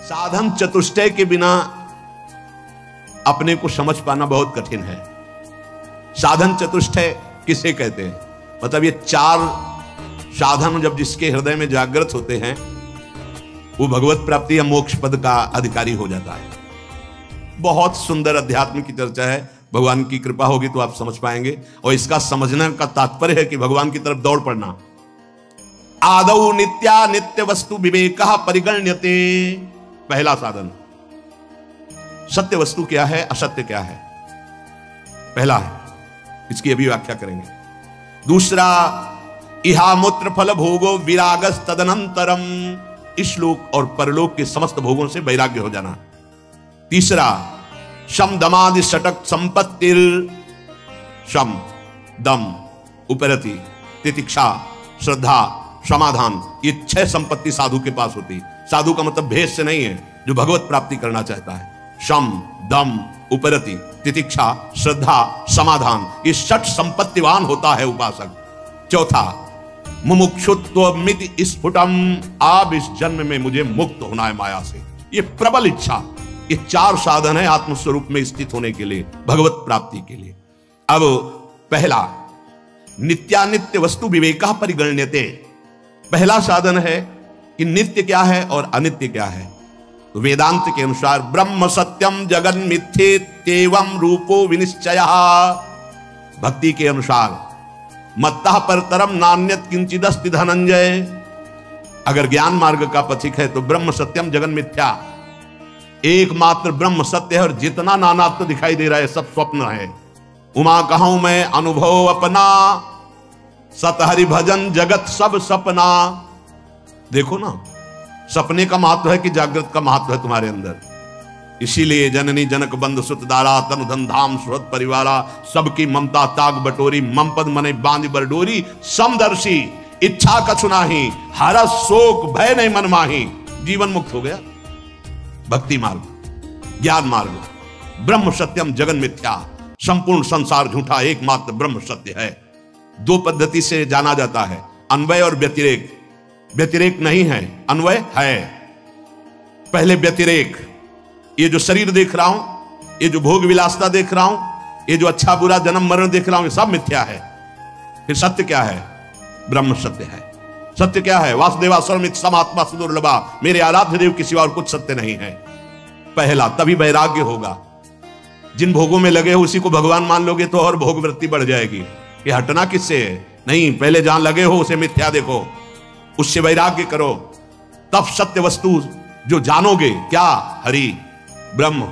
साधन चतुष्टय के बिना अपने को समझ पाना बहुत कठिन है। साधन चतुष्टय किसे कहते हैं? मतलब ये चार साधन जब जिसके हृदय में जागृत होते हैं वो भगवत प्राप्ति या मोक्ष पद का अधिकारी हो जाता है। बहुत सुंदर अध्यात्म की चर्चा है, भगवान की कृपा होगी तो आप समझ पाएंगे। और इसका समझने का तात्पर्य है कि भगवान की तरफ दौड़ पड़ना। आदौ नित्या नित्य वस्तु विवेकः परिगण्यते। पहला साधन, सत्य वस्तु क्या है, असत्य क्या है, पहला है, इसकी अभी व्याख्या करेंगे। दूसरा, इहा मूत्र फल भोगो विरागस तदनंतरम, इस लोक और परलोक के समस्त भोगों से वैराग्य हो जाना। तीसरा, शम दमादि षटक संपत्तिर, शम दम उपरति तितिक्षा श्रद्धा समाधान, ये 6 संपत्ति साधु के पास होती। साधु का मतलब भेष से नहीं है, जो भगवत प्राप्ति करना चाहता है। शम दम उपरति तितिक्षा श्रद्धा समाधान, ये 6 संपत्तिवान होता है उपासक। चौथा, मुमुक्षुत्व मिति स्फुटम, अब इस जन्म में मुझे मुक्त होना है माया से, ये प्रबल इच्छा। ये 4 साधन है आत्मस्वरूप में स्थित होने के लिए, भगवत प्राप्ति के लिए। अब पहला, नित्यानित्य वस्तु विवेकः परिगण्यते। पहला साधन है कि नित्य क्या है और अनित्य क्या है। तो वेदांत के अनुसार ब्रह्म सत्यम जगन मिथ्येत्येवं रूपो विनिश्चयः। भक्ति के अनुसार मत्तः परतरम नान्यत् किंचिदस्ति धनंजय। अगर ज्ञान मार्ग का पथिक है तो ब्रह्म सत्यम जगन मिथ्या, एकमात्र ब्रह्म सत्य है और जितना नानात्व दिखाई दे रहा है सब स्वप्न है। उमा कहूं मैं अनुभव अपना, सतहरि भजन जगत सब सपना। देखो ना, सपने का महत्व है कि जागृत का महत्व है तुम्हारे अंदर। इसीलिए जननी जनक बंद सुत दारा, तनु धन धाम सुहृद परिवारा, सबकी ममता ताग बटोरी, मम पद मने बांध बरडोरी, समदर्शी इच्छा कछु नाही, हरस शोक भय नहीं मन माही। जीवन मुक्त हो गया। भक्ति मार्ग, ज्ञान मार्ग, ब्रह्म सत्यम जगन मिथ्या, संपूर्ण संसार झूठा, एकमात्र ब्रह्म सत्य है। 2 पद्धति से जाना जाता है, अन्वय और व्यतिरेक। व्यतिरेक नहीं है, अन्वय है। पहले व्यतिरेक, ये जो शरीर देख रहा हूं, ये जो भोग विलासता देख रहा हूं, ये जो अच्छा बुरा जन्म मरण देख रहा हूं, ये सब मिथ्या है। फिर सत्य क्या है? ब्रह्म सत्य है। सत्य क्या है? वासुदेवा सर्वमित समात्मा सुदुर्लभा, मेरे आराध्य देव के सिवा और कुछ सत्य नहीं है। पहला, तभी वैराग्य होगा। जिन भोगों में लगे हो उसी को भगवान मान लोगे तो और भोग वृत्ति बढ़ जाएगी। ये हटना किससे है? नहीं, पहले जहां लगे हो उसे मिथ्या देखो, उससे वैराग्य करो, तब सत्य वस्तु जो जानोगे, क्या? हरि ब्रह्म,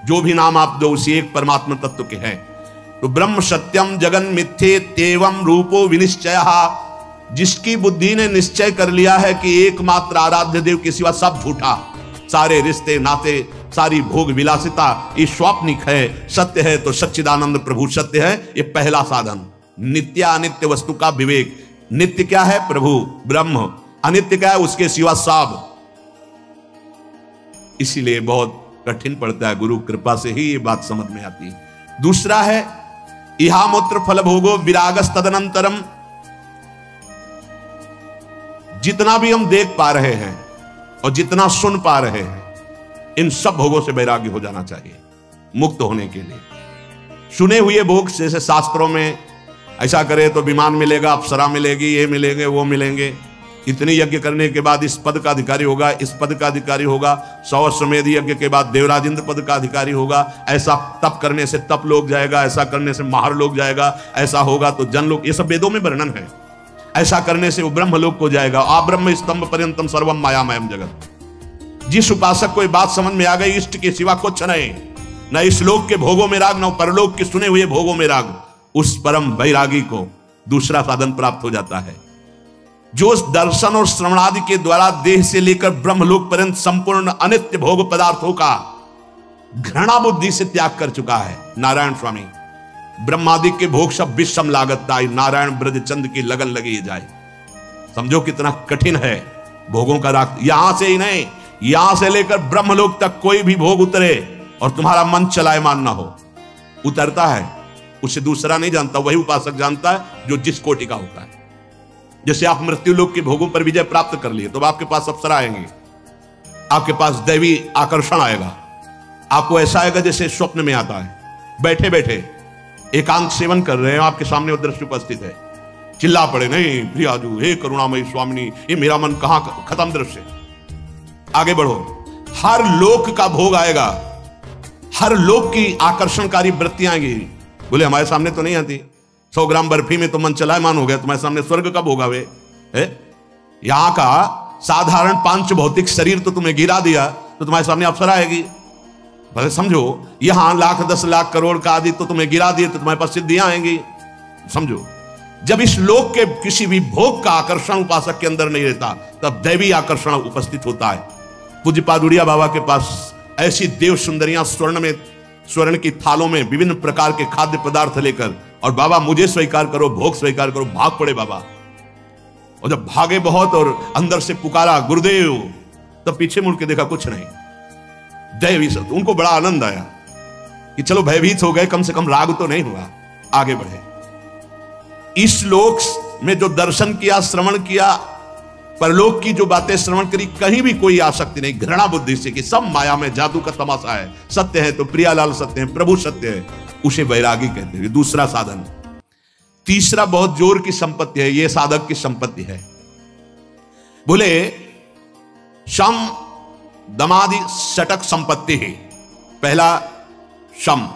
जो भी नाम आप दो उसी एक परमात्मा तत्व के हैं। तो ब्रह्म सत्यम जगन मिथ्येत्येवं रूपो विनिश्चयः, जिसकी बुद्धि ने निश्चय कर लिया है कि एकमात्र आराध्य देव के सिवा सब झूठा, सारे रिश्ते नाते सारी भोग विलासिता ये स्वाप्निक है, सत्य है तो सच्चिदानंद प्रभु सत्य है। ये पहला साधन, नित्य अनित्य वस्तु का विवेक। नित्य क्या है? प्रभु ब्रह्म। अनित्य क्या है? उसके सिवा सब। इसीलिए बहुत कठिन पड़ता है, गुरु कृपा से ही ये बात समझ में आती है। दूसरा है, इहा मूत्र फल भोगो विरागस तदनंतरम। जितना भी हम देख पा रहे हैं और जितना सुन पा रहे हैं, इन सब भोगों से वैराग्य हो जाना चाहिए मुक्त होने के लिए। सुने हुए भोग, जैसे शास्त्रों में ऐसा करे तो विमान मिलेगा, अप्सरा मिलेगी, ये मिलेंगे वो मिलेंगे, इतनी यज्ञ करने के बाद इस पद का अधिकारी होगा, इस पद का अधिकारी होगा, 100 अश्वमेध यज्ञ के बाद देवराजेंद्र पद का अधिकारी होगा, ऐसा तप करने से तप लोग जाएगा, ऐसा करने से महार लोग जाएगा, ऐसा होगा तो जन लोग, ये सब वेदों में वर्णन है। ऐसा करने से वो ब्रह्म लोक को जाएगा। आ ब्रह्म स्तंभ पर्यंतम सर्वम मायामयम जगत। जिस उपासक को ये बात समझ में आ गई, इष्ट के सिवा कुछ नहीं, न इस लोक के भोगों में राग, न परलोक के सुने हुए भोगों में राग, उस परम वैरागी को दूसरा साधन प्राप्त हो जाता है, जो दर्शन और श्रवणादि के द्वारा देह से लेकर ब्रह्मलोक पर्यंत संपूर्ण अनित्य भोग पदार्थों का घृणा बुद्धि से त्याग कर चुका है। नारायण स्वामी, ब्रह्मादि के भोग सब विषम लागत ताई, नारायण ब्रज चंद की लगन लगी जाए। समझो कितना कठिन है भोगों का राग। यहां से ही नहीं, यहां से लेकर ब्रह्मलोक तक कोई भी भोग उतरे और तुम्हारा मन चलायमान ना हो, उतरता है, उसे दूसरा नहीं जानता, वही उपासक जानता है जो जिस कोटि का होता है। जैसे आप मृत्यु लोक के भोगों पर विजय प्राप्त कर लिए तो आपके पास अप्सरा आएंगे, आपके पास दैवी आकर्षण आएगा। आपको ऐसा आएगा जैसे स्वप्न में आता है। बैठे बैठे एकांत सेवन कर रहे हैं, आपके सामने वो दृश्य उपस्थित है, चिल्ला पड़े, नहीं प्रियाजू, हे करुणामयी स्वामिनी, ये मेरा मन कहां खत्म दृश्य। आगे बढ़ो, हर लोक का भोग आएगा, हर लोक की आकर्षणकारी वृत्तियां आएंगी। बोले हमारे सामने तो नहीं आती, 100 ग्राम बर्फी में तो मन चलायमान हो गया, तुम्हारे सामने स्वर्ग का भोग आवे है? यहां का साधारण 5 भौतिक शरीर तो तुम्हें गिरा दिया, तो तुम्हारे सामने अप्सरा आएगी। भले समझो, यहां लाख 10 लाख करोड़ का आदि तो तुम्हें गिरा दिए, तो तुम्हारे पास सिद्धियां आएंगी। समझो, जब इस लोक के किसी भी भोग का आकर्षण उपासक के अंदर नहीं रहता, तब दैवी आकर्षण उपस्थित होता है। पूज्य पादुड़िया बाबा के पास ऐसी देव सुंदरियां स्वर्ण की थालों में विभिन्न प्रकार के खाद्य पदार्थ लेकर, और बाबा मुझे स्वीकार करो, भोग स्वीकार करो, भाग पड़े बाबा। और जब भागे बहुत और अंदर से पुकारा गुरुदेव, तब पीछे मुड़ के देखा कुछ नहीं, दैवी सब। उनको बड़ा आनंद आया कि चलो भयभीत हो गए, कम से कम राग तो नहीं हुआ। आगे बढ़े, इस लोक में जो दर्शन किया, श्रवण किया, परलोक की जो बातें श्रवण करी, कहीं भी कोई आसक्ति नहीं, घृणा बुद्धि से कि सब माया में जादू का तमाशा है, सत्य है तो प्रियालाल सत्य है, प्रभु सत्य है, उसे वैरागी कहते हैं। दूसरा साधन। तीसरा बहुत जोर की संपत्ति है, यह साधक की संपत्ति है। बोले शम दमादि षटक संपत्ति है। पहला शम,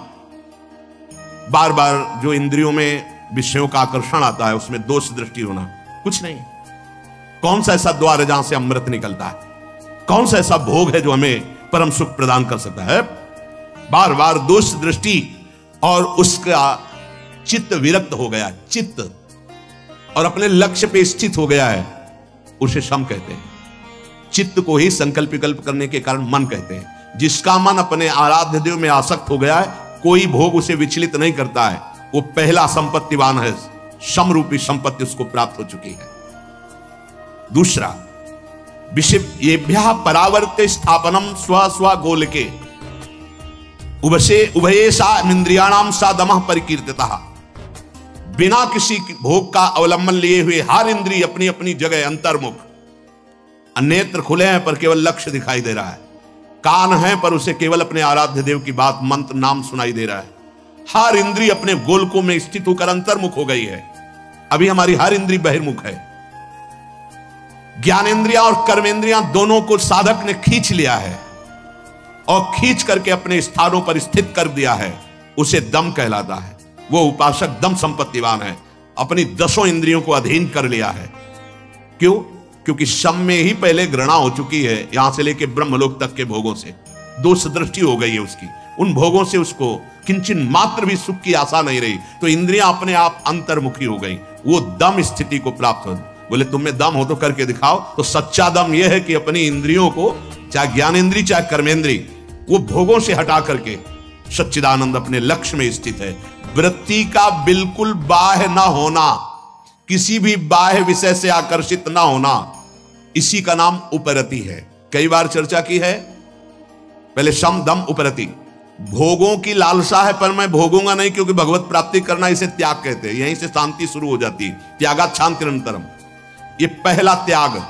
बार बार जो इंद्रियों में विषयों का आकर्षण आता है, उसमें दोष दृष्टि होना, कुछ नहीं। कौन सा ऐसा द्वार है जहां से अमृत निकलता है? कौन सा ऐसा भोग है जो हमें परम सुख प्रदान कर सकता है? बार बार दोष दृष्टि, और उसका चित्त विरक्त हो गया, चित्त, और अपने लक्ष्य पे स्थित हो गया है, उसे शम कहते हैं। चित्त को ही संकल्प विकल्प करने के कारण मन कहते हैं। जिसका मन अपने आराध्य देव में आसक्त हो गया है, कोई भोग उसे विचलित नहीं करता है, वो पहला संपत्तिवान है। शम रूपी संपत्ति उसको प्राप्त हो चुकी है। दूसरा, विषयेभ्यः परावर्ते स्थापनम स्व स्व गोलके उभयेषा इंद्रियाणाम सा दमः परिकीर्तितः। बिना किसी भोग का अवलंबन लिए हुए हर इंद्रिय अपनी अपनी जगह अंतर्मुख। नेत्र खुले हैं पर केवल लक्ष्य दिखाई दे रहा है, कान है पर उसे केवल अपने आराध्य देव की बात, मंत्र, नाम सुनाई दे रहा है। हर इंद्रिय अपने गोलकों में स्थित होकर अंतर्मुख हो गई है। अभी हमारी हर इंद्रिय बहिर्मुख है। ज्ञानेंद्रियां और कर्मेंद्रियां दोनों को साधक ने खींच लिया है, और खींच करके अपने स्थानों पर स्थित कर दिया है, उसे दम कहलाता है। वो उपासक दम संपत्तिवान है, अपनी 10 इंद्रियों को अधीन कर लिया है। क्यों? क्योंकि शम में ही पहले घृणा हो चुकी है, यहां से लेके ब्रह्मलोक तक के भोगों से दोष दृष्टि हो गई है उसकी। उन भोगों से उसको किंचन मात्र भी सुख की आशा नहीं रही, तो इंद्रियां अपने आप अंतर्मुखी हो गई। वो दम स्थिति को प्राप्त हो। बोले तुम में दम हो तो करके दिखाओ। तो सच्चा दम यह है कि अपनी इंद्रियों को, चाहे ज्ञानेंद्री चाहे कर्मेंद्री, वो भोगों से हटा करके सच्चिदानंद अपने लक्ष्य में स्थित है। वृत्ति का बिल्कुल बाह्य ना होना, किसी भी बाह्य विषय से आकर्षित ना होना, इसी का नाम उपरति है। कई बार चर्चा की है। पहले शम दम उपरति। भोगों की लालसा है पर मैं भोगूंगा नहीं, क्योंकि भगवत प्राप्ति करना इसे त्याग कहते हैं। यहीं से शांति शुरू हो जाती है। त्यागात् शांतिरंतरम, ये पहला त्याग।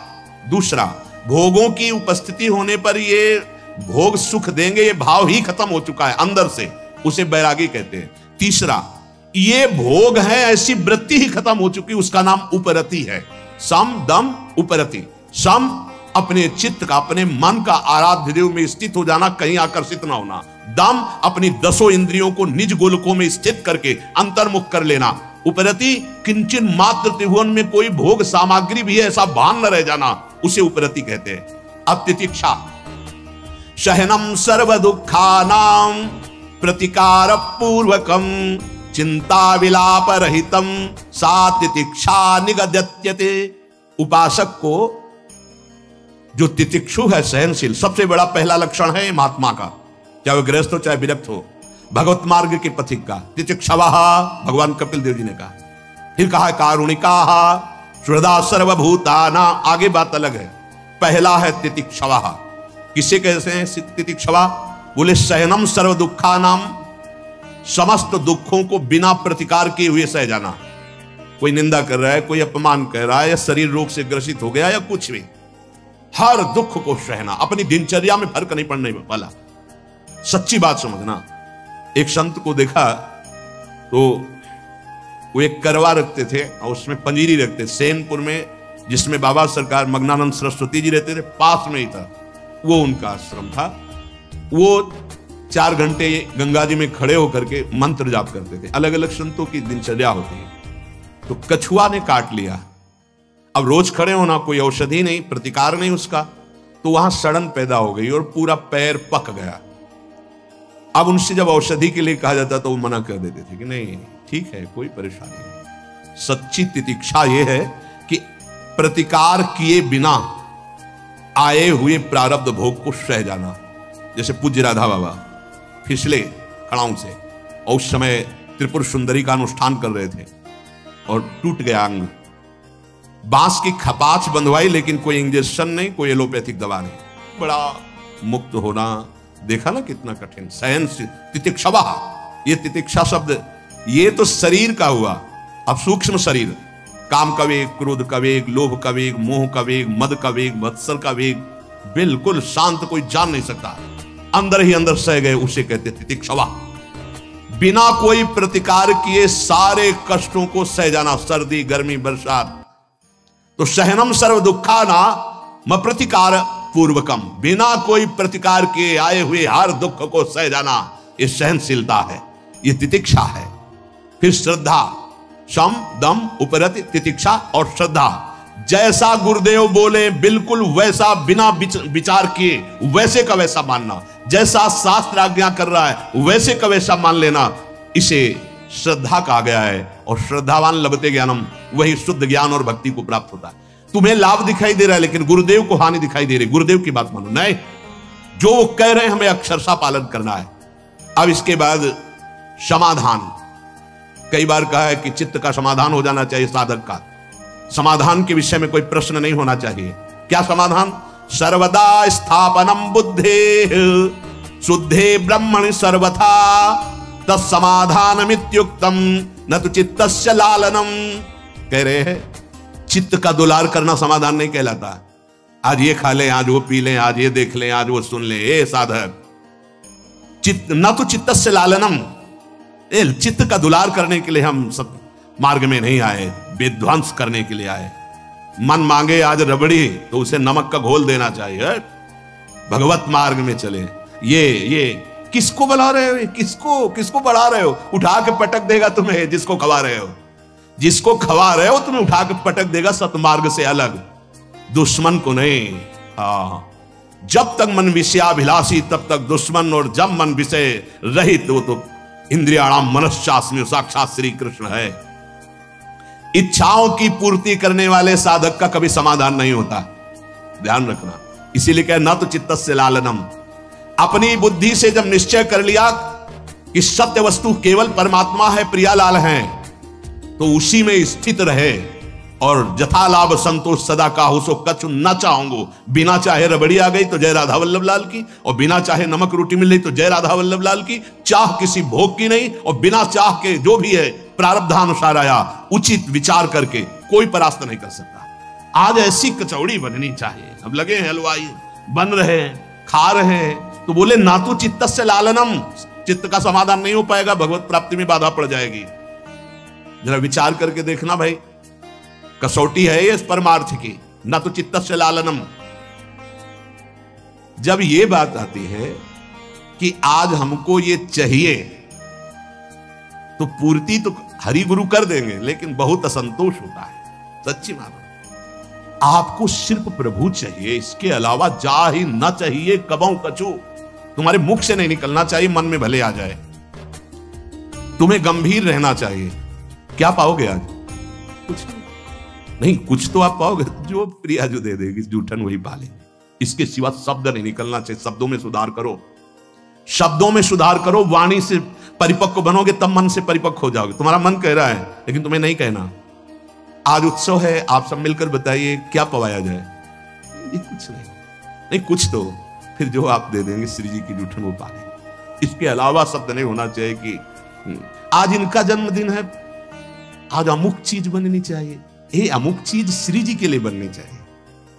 दूसरा, भोगों की उपस्थिति होने पर ये भोग सुख देंगे, ये भाव ही खत्म हो चुका है अंदर से, उसे बैरागी कहते हैं। तीसरा, ये भोग है ऐसी वृत्ति ही खत्म हो चुकी, उसका नाम उपरति है। सम दम उपरति। सम अपने चित्त का, अपने मन का आराध्य देव में स्थित हो जाना, कहीं आकर्षित ना होना। दम अपनी 10 इंद्रियों को निज गोलकों में स्थित करके अंतर्मुख कर लेना। उपरति, किंचन मात्र त्रिभुवन में कोई भोग सामग्री भी है ऐसा भान न रह जाना, उसे उपरति कहते हैं। अब तितिक्षा, सहनम सर्व दुखानां प्रतिकार पूर्वकम चिंता विलाप रहितम सा तितिक्षा निगद्यते। उपासक को जो तितिक्षु है, सहनशील, सबसे बड़ा पहला लक्षण है महात्मा का, चाहे वह गृहस्थ हो चाहे विरक्त हो, भगवत मार्ग के पथिक का। तितिक्षवः, भगवान कपिल देव जी ने कहा। फिर कहा कारुणिकाः हृदा सर्वभूताना, आगे बात अलग है। पहला है तितिक्षवः। किसे कहते हैं तितिक्षवा? बोले सहनम सर्व दुखानाम, समस्त दुखों को बिना प्रतिकार किए हुए सह जाना। कोई निंदा कर रहा है, कोई अपमान कर रहा है, या शरीर रोग से ग्रसित हो गया, या कुछ भी, हर दुख को सहना, अपनी दिनचर्या में फर्क नहीं पड़ने वाला। सच्ची बात समझना। एक संत को देखा तो वो एक करवा रखते थे और उसमें पंजीरी रखते, सेनपुर में जिसमें बाबा सरकार मग्नानंद सरस्वती जी रहते थे, पास में ही था, वो उनका आश्रम था। वो 4 घंटे गंगा जी में खड़े होकर के मंत्र जाप करते थे। अलग अलग संतों की दिनचर्या होती है। तो कछुआ ने काट लिया। अब रोज खड़े होना, कोई औषधि नहीं, प्रतिकार नहीं उसका, तो वहां सड़न पैदा हो गई और पूरा पैर पक गया। अब उनसे जब औषधि के लिए कहा जाता तो वो मना कर देते थे कि नहीं ठीक है, कोई परेशानी नहीं। सच्ची तितिक्षा यह है कि प्रतिकार किए बिना आए हुए प्रारब्ध भोग को सह जाना। जैसे पूज्य राधा बाबा फिसले खड़ाऊ से और उस समय त्रिपुर सुंदरी का अनुष्ठान कर रहे थे और टूट गया अंग। बांस की खपाच बंधवाई, लेकिन कोई इंजेक्शन नहीं, कोई एलोपैथिक दवा नहीं। बड़ा मुक्त होना, देखा ना कितना कठिन। सहन तितिक्षवा, ये तितिक्षा शब्द ये तो शरीर का हुआ। अब सूक्ष्म शरीर, काम का वेग, क्रोध का वेग, लोभ का वेग, मोह का वेग, मद का वेग, मत्सर का वेग, बिल्कुल शांत, कोई जान नहीं सकता, अंदर ही अंदर सह गए, उसे कहते तितिक्षवा। बिना कोई प्रतिकार किए सारे कष्टों को सह जाना, सर्दी गर्मी बरसात। तो सहनम सर्व दुखा ना म प्रतिकार पूर्वकम, बिना कोई प्रतिकार किए आए हुए हर दुख को सह जाना, ये सहनशीलता है, ये तितिक्षा है। फिर श्रद्धा, शम दम उपरति तितिक्षा और श्रद्धा। जैसा गुरुदेव बोले बिल्कुल वैसा, बिना विचार किए वैसे का वैसा मानना। जैसा शास्त्र आज्ञा कर रहा है वैसे का वैसा मान लेना, इसे श्रद्धा कहा गया है। और श्रद्धावान लभते ज्ञानम, वही शुद्ध ज्ञान और भक्ति को प्राप्त होता है। तुम्हें लाभ दिखाई दे रहा है लेकिन गुरुदेव को हानि दिखाई दे रही, गुरुदेव की बात मानो। नहीं, जो वो कह रहे हैं हमें अक्षरशः पालन करना है। अब इसके बाद समाधान। कई बार कहा है कि चित्त का समाधान हो जाना चाहिए साधक का। समाधान के विषय में कोई प्रश्न नहीं होना चाहिए। क्या समाधान? सर्वदा स्थापनम बुद्धे शुद्धे ब्रह्मणि सर्वथा तत्समाधानमित्युक्तम न तो चित्तस्य लालनम। कह रहे हैं चित्त का दुलार करना समाधान नहीं कहलाता। आज ये खा लें, आज वो पी लें, आज ये देख लें, आज वो सुन लें, ए साधक, चित्त न तो चित्तस्य लालनम, चित्त का दुलार करने के लिए हम सब मार्ग में नहीं आए, विध्वंस करने के लिए आए। मन मांगे आज रबड़ी तो उसे नमक का घोल देना चाहिए, भगवत मार्ग में चले। ये किसको बुला रहे हो? किसको बढ़ा रहे हो? उठा के पटक देगा तुम्हें जिसको खवा रहे हो। जिसको खवा रहे हो तुम्हें उठा के पटक देगा सतमार्ग से अलग, दुश्मन को नहीं। जब तक मन विषयाभिलाषी तब तक दुश्मन, और जब मन विषय रहित वो तो इंद्रियाणाम मनश्चास्मि, साक्षात श्री कृष्ण है। इच्छाओं की पूर्ति करने वाले साधक का कभी समाधान नहीं होता, ध्यान रखना। इसीलिए कह न तो चित्तस्य लालनम। अपनी बुद्धि से जब निश्चय कर लिया कि सत्य वस्तु केवल परमात्मा है, प्रियालाल है, तो उसी में स्थित रहे और जथा लाभ संतोष सदा काहू सो कछु न चाहूंगो। बिना चाहे रबड़ी आ गई तो जय राधा वल्लभ लाल की, और बिना चाहे नमक रोटी मिल रही तो जय राधा वल्लभ लाल की। चाह किसी भोग की नहीं, और बिना चाह के जो भी है प्रारब्धानुसार आया, उचित विचार करके कोई परास्त नहीं कर सकता। आज ऐसी कचौड़ी बननी चाहिए। अब लगे हैं हलवाई, बन रहे हैं, खा रहे हैं, तो बोले ना तो चित्तस्य लालनम, चित्त का समाधान नहीं हो पाएगा, भगवत प्राप्ति में बाधा पड़ जाएगी। जरा विचार करके देखना भाई, कसौटी है ये परमार्थ की, ना तो चित्तस्य लालनम। जब ये बात आती है कि आज हमको ये चाहिए, तो पूर्ति तो हरि गुरु कर देंगे, लेकिन बहुत असंतोष होता है। सच्ची मानो, आपको सिर्फ प्रभु चाहिए, इसके अलावा जा ही ना चाहिए कबहू कछु। तुम्हारे मुख से नहीं निकलना चाहिए, मन में भले आ जाए। तुम्हें गंभीर रहना चाहिए। क्या पाओगे आज? कुछ नहीं, कुछ तो आप पाओगे जो प्रिया जो दे देगी, जूठन वही पालेंगे। इसके सिवा शब्द नहीं निकलना चाहिए। शब्दों में सुधार करो, शब्दों में सुधार करो। वाणी से परिपक्व बनोगे तब मन से परिपक्व हो जाओगे। तुम्हारा मन कह रहा है लेकिन तुम्हें नहीं कहना। आज उत्सव है, आप सब मिलकर बताइए क्या पवाया जाए? ये कुछ नहीं, कुछ तो फिर जो आप दे देंगे श्री जी की जूठन वो पालेंगे। इसके अलावा शब्द नहीं होना चाहिए कि आज इनका जन्मदिन है, आज अमुक चीज बननी चाहिए। ये अमुक चीज श्री जी के लिए बननी चाहिए।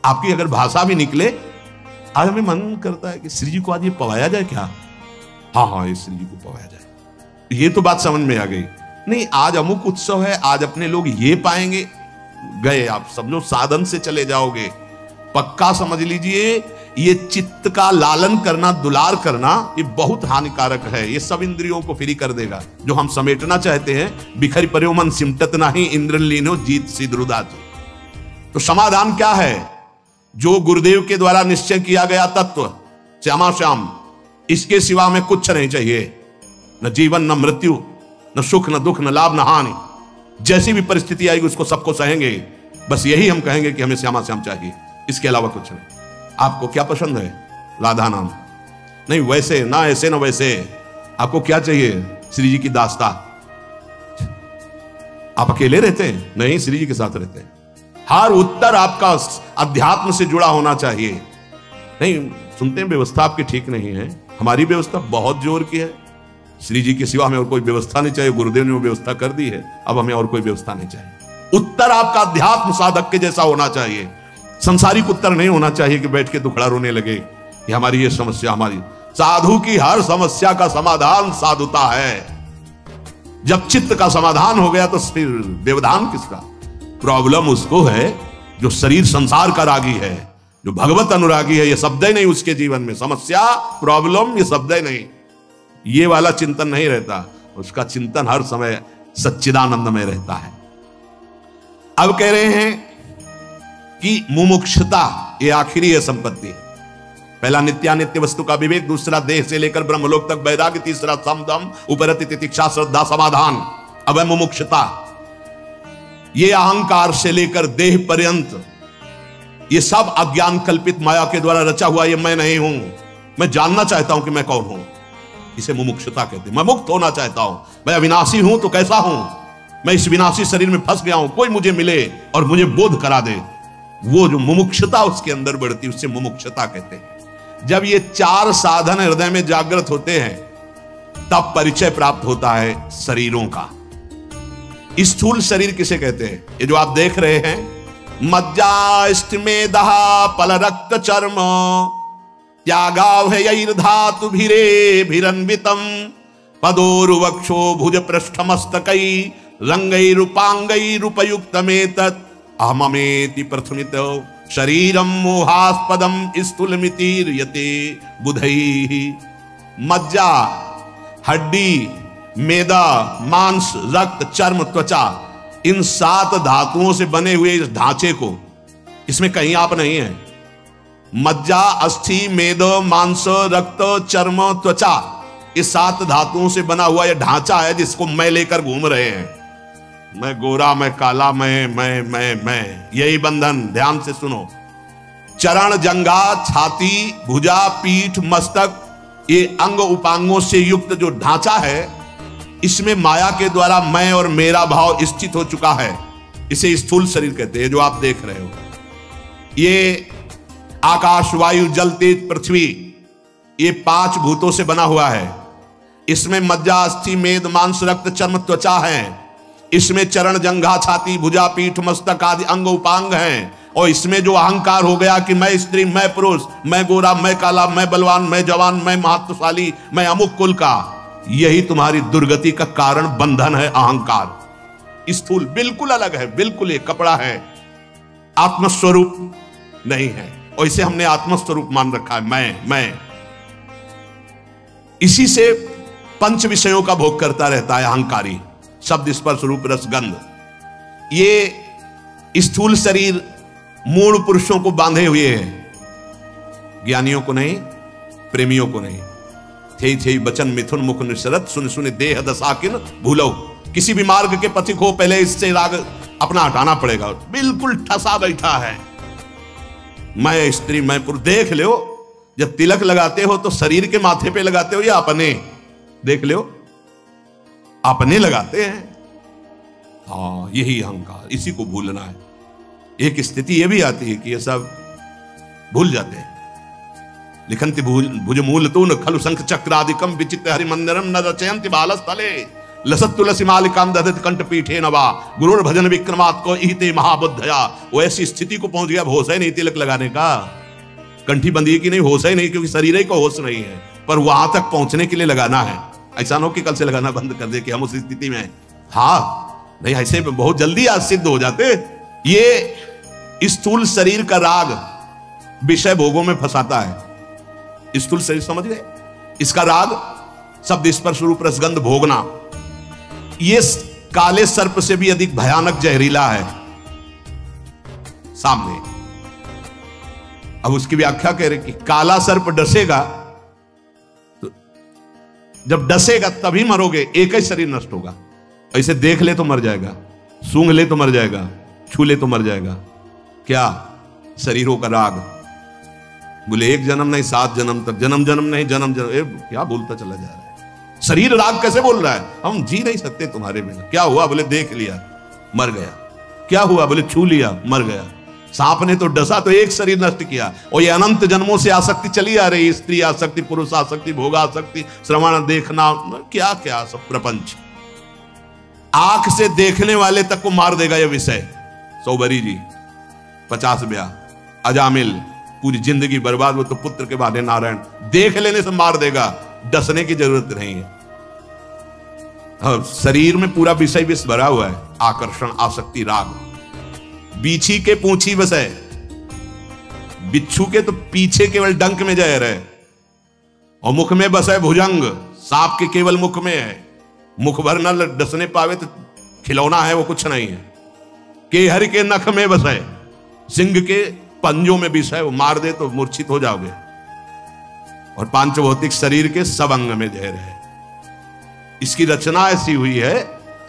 आपकी अगर भाषा भी निकले, आज हमें मन करता है कि श्री जी को आज ये पवाया जाए क्या? हाँ हाँ, ये श्री जी को पवाया जाए, ये तो बात समझ में आ गई। नहीं, आज अमुक उत्सव है, आज अपने लोग ये पाएंगे, गए आप समझो साधन से चले जाओगे। पक्का समझ लीजिए, ये चित्त का लालन करना, दुलार करना, ये बहुत हानिकारक है। ये सब इंद्रियों को फ्री कर देगा। जो हम समेटना चाहते हैं, बिखरी पर्यो मन सिमटत नहीं, इंद्र लीनो जीत सिद्रुदाच। तो समाधान क्या है? जो गुरुदेव के द्वारा निश्चय किया गया तत्व श्यामा श्याम, इसके सिवा में कुछ नहीं चाहिए। न जीवन, न मृत्यु, न सुख, न दुख, न लाभ, न हानि। जैसी भी परिस्थिति आएगी उसको सबको सहेंगे। बस यही हम कहेंगे कि हमें श्यामा श्याम चाहिए, इसके अलावा कुछ नहीं। आपको क्या पसंद है? राधा नाम। नहीं, वैसे ना, ऐसे ना वैसे। आपको क्या चाहिए? श्री जी की दास्ता। आप अकेले रहते हैं? नहीं, श्री जी के साथ रहते हैं। हर उत्तर आपका अध्यात्म से जुड़ा होना चाहिए। नहीं, सुनते हैं व्यवस्था आपकी ठीक नहीं है। हमारी व्यवस्था बहुत जोर की है। श्री जी के सिवा हमें और कोई व्यवस्था नहीं चाहिए। गुरुदेव ने वो व्यवस्था कर दी है, अब हमें और कोई व्यवस्था नहीं चाहिए। उत्तर आपका अध्यात्म साधक के जैसा होना चाहिए। संसारिक उत्तर नहीं होना चाहिए कि बैठ के दुखड़ा रोने लगे कि हमारी ये समस्या, हमारी। साधु की हर समस्या का समाधान साधुता है। जब चित्त का समाधान हो गया तो फिर व्यवधान किसका? प्रॉब्लम उसको है जो शरीर संसार का रागी है, जो भगवत अनुरागी है। ये शब्द ही नहीं उसके जीवन में। समस्या, प्रॉब्लम, ये शब्द ही नहीं। ये वाला चिंतन नहीं रहता। उसका चिंतन हर समय सच्चिदानंद में रहता है। अब कह रहे हैं कि मुमुक्षुता ये आखिरी है संपत्ति। पहला नित्यानित्य वस्तु का विवेक, दूसरा देह से लेकर ब्रह्मलोक तक वैराग्य, तीसरा समदम, उपरति, तितिक्षा, श्रद्धा, समाधान। अब है मुमुक्षुता। ये अहंकार से लेकर देह पर्यंत ये सब अज्ञान कल्पित माया के द्वारा रचा हुआ, ये मैं नहीं हूं। मैं जानना चाहता हूं कि मैं कौन हूं। इसे मुमुक्षुता कहते हैं। मैं मुक्त होना चाहता हूं। मैं अविनाशी हूं तो कैसा हूं? मैं इस विनाशी शरीर में फंस गया हूं। कोई मुझे मिले और मुझे बोध करा दे। वो जो मुमुक्षुता उसके अंदर बढ़ती, उससे मुमुक्षुता कहते हैं। जब ये चार साधन हृदय में जागृत होते हैं, तब परिचय प्राप्त होता है शरीरों का। स्थूल शरीर किसे कहते हैं? ये जो आप देख रहे हैं, मज्जा स्थिमेदः पल रक्त चर्म त्यागाभयैर्धातु भिरन्वितम पदोर्वक्षो भुज पृष्ठमस्तकै रंगैरुपांगैरुपयुक्तमेतत् अहममेति प्रथमित शरीरम मोहास्पदम स्थूलमितिर्यते बुधैः। मज्जा, हड्डी, मेदा, मांस, रक्त, चर्म, त्वचा, इन 7 धातुओं से बने हुए इस ढांचे को, इसमें कहीं आप नहीं है। मज्जा, अस्थि, मेद, मांस, रक्त, चर्म, त्वचा, इस 7 धातुओं से बना हुआ यह ढांचा है जिसको मैं लेकर घूम रहे हैं। मैं गोरा, मैं काला, मैं, यही बंधन। ध्यान से सुनो। चरण, जंघा, छाती, भुजा, पीठ, मस्तक, ये अंग उपांगों से युक्त जो ढांचा है, इसमें माया के द्वारा मैं और मेरा भाव स्थित हो चुका है। इसे स्थूल शरीर कहते हैं, जो आप देख रहे हो। ये आकाश, वायु, जल, तेज, पृथ्वी, ये 5 भूतों से बना हुआ है। इसमें मज्जा, अस्थि, मेद, मांस, रक्त, चर्म, त्वचा है। इसमें चरण, जंघा, छाती, भुजा, पीठ, मस्तक आदि अंग उपांग हैं। और इसमें जो अहंकार हो गया कि मैं स्त्री, मैं पुरुष, मैं गोरा, मैं काला, मैं बलवान, मैं जवान, मैं महत्वशाली, मैं अमुक कुल का, यही तुम्हारी दुर्गति का कारण बंधन है। अहंकार स्थूल बिल्कुल अलग है, बिल्कुल एक कपड़ा है, आत्मस्वरूप नहीं है। और इसे हमने आत्मस्वरूप मान रखा है, मैं। इसी से 5 विषयों का भोग करता रहता है अहंकारी। शब्द, स्पर्श, रूप, रस, गंध। ये स्थूल शरीर मूढ़ पुरुषों को बांधे हुए है, ज्ञानियों को नहीं, प्रेमियों को नहीं। थे बचन मिथुन मुख निशरत, सुन सुन देह दसाकिन भूलो। किसी भी मार्ग के पथिक हो, पहले इससे राग अपना हटाना पड़ेगा। बिल्कुल ठसा बैठा है, मैं स्त्री, मैं पुरुष। देख लो, जब तिलक लगाते हो तो शरीर के माथे पे लगाते हो या अपने? देख लो, अपने लगाते हैं। हाँ, यही अहंकार, इसी को भूलना है। एक स्थिति यह भी आती है कि ये सब भूल जाते हैं। लिखन्ति भुज मूल तो न खलु शंख चक्रादिकम विचित्र हरिमंदिरम न रचयन्ति बालस्थले। लसत तुलसी मालिकाम दधत कंठ पीठे नवा गुरुर भजन विक्रमात् को इहते महाबुद्धया। वो ऐसी स्थिति को पहुंच गया, अब होश है नहीं तिलक लगाने का, कंठी बंदी की नहीं, होश है नहीं, क्योंकि शरीर ही को होश नहीं है, पर वहां तक पहुंचने के लिए लगाना है। ऐसा ना हो कि कल से लगाना बंद कर दे कि हम उस स्थिति में हैं। हाँ नहीं, ऐसे बहुत जल्दी आज सिद्ध हो जाते। ये स्थूल शरीर का राग विषय भोगों में फंसाता है। स्थूल शरीर समझ गए, इसका राग शब्द स्पर्श रूप रसगंध भोगना, ये काले सर्प से भी अधिक भयानक जहरीला है सामने। अब उसकी व्याख्या कह रहे कि काला सर्प डसेगा तो जब डसेगा तभी मरोगे, एक ही शरीर नष्ट होगा। ऐसे देख ले तो मर जाएगा, सूंघ ले तो मर जाएगा, छू ले तो मर जाएगा। क्या शरीरों का राग, बोले एक जन्म नहीं 7 जन्म तक, जन्म जन्म नहीं जन्म जन्म, क्या बोलता चला जा रहा है। शरीर राग कैसे बोल रहा है, हम जी नहीं सकते तुम्हारे बिना। क्या हुआ, बोले देख लिया मर गया। क्या हुआ, बोले छू लिया मर गया। सांप ने तो डसा तो एक शरीर नष्ट किया, और ये अनंत जन्मों से आसक्ति चली आ रही, स्त्री आसक्ति, पुरुष आसक्ति, भोग आसक्ति, श्रवण देखना, क्या क्या सब प्रपंच। आंख से देखने वाले तक को मार देगा यह विषय। सौबरी जी 50 ब्याह, अजामिल पूरी जिंदगी बर्बाद, वो तो पुत्र के बहाने नारायण, देख लेने से मार देगा, डसने की जरूरत नहीं है। शरीर में पूरा विषय विष भरा हुआ है, आकर्षण, आसक्ति, राग। बीछी के पूंछी बस है, बिच्छू के तो पीछे केवल डंक में जहर है, और मुख में बस है भुजंग। सांप के केवल मुख में है, मुख भर न डसने पावे तो खिलौना है, वो कुछ नहीं है। केहर के नख में बस है, सिंह के पंजों में विष है, वो मार दे तो मूर्छित हो जाओगे। और पांच भौतिक शरीर के सब अंग में जहर है। इसकी रचना ऐसी हुई है,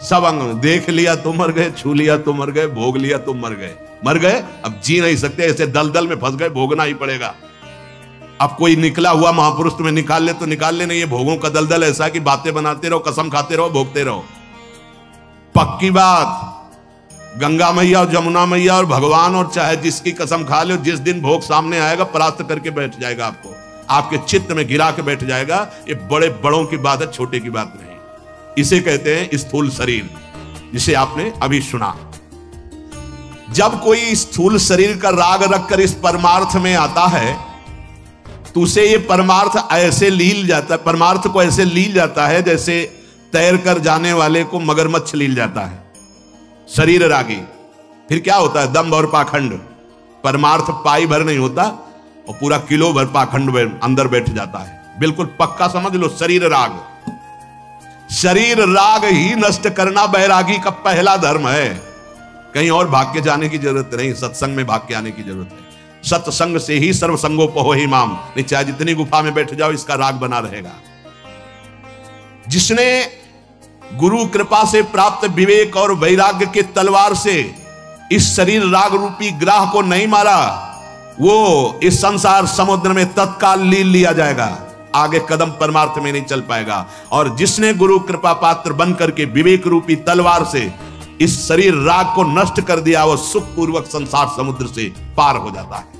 सब अंग में। देख लिया तो मर गए, छू लिया तो मर गए, भोग लिया तो मर गए। मर गए, अब जी नहीं सकते, ऐसे दलदल में फंस गए, भोगना ही पड़ेगा। अब कोई निकला हुआ महापुरुष तुम्हें निकाल ले तो निकाल ले, नहीं ये भोगों का दलदल ऐसा कि बातें बनाते रहो, कसम खाते रहो, भोगते रहो। पक्की बात, गंगा मैया और जमुना मैया और भगवान और चाहे जिसकी कसम खा लो, जिस दिन भोग सामने आएगा परास्त करके बैठ जाएगा, आपको आपके चित्त में गिरा के बैठ जाएगा। ये बड़े बड़ों की बात है, छोटे की बात नहीं। इसे कहते हैं स्थूल शरीर, जिसे आपने अभी सुना। जब कोई स्थूल शरीर का राग रखकर इस परमार्थ में आता है तो उसे ये परमार्थ ऐसे लील जाता है, परमार्थ को ऐसे लील जाता है जैसे तैर कर जाने वाले को मगरमच्छ लील जाता है। शरीर रागी, फिर क्या होता है, दम्भ और पाखंड। परमार्थ पाई भर नहीं होता और पूरा किलो भर पाखंड अंदर बैठ जाता है। बिल्कुल पक्का समझ लो, शरीर राग। शरीर राग ही नष्ट करना बैरागी का पहला धर्म है। कहीं और भाग के जाने की जरूरत नहीं, सत्संग में भाग के आने की जरूरत है। सत्संग से ही सर्व संगोपहो ही माम। नहीं चाहे जितनी गुफा में बैठ जाओ, इसका राग बना रहेगा। जिसने गुरु कृपा से प्राप्त विवेक और वैराग्य के तलवार से इस शरीर राग रूपी ग्राह को नहीं मारा, वो इस संसार समुद्र में तत्काल लीन लिया जाएगा, आगे कदम परमार्थ में नहीं चल पाएगा। और जिसने गुरु कृपा पात्र बन करके विवेक रूपी तलवार से इस शरीर राग को नष्ट कर दिया, वो सुखपूर्वक संसार समुद्र से पार हो जाता है।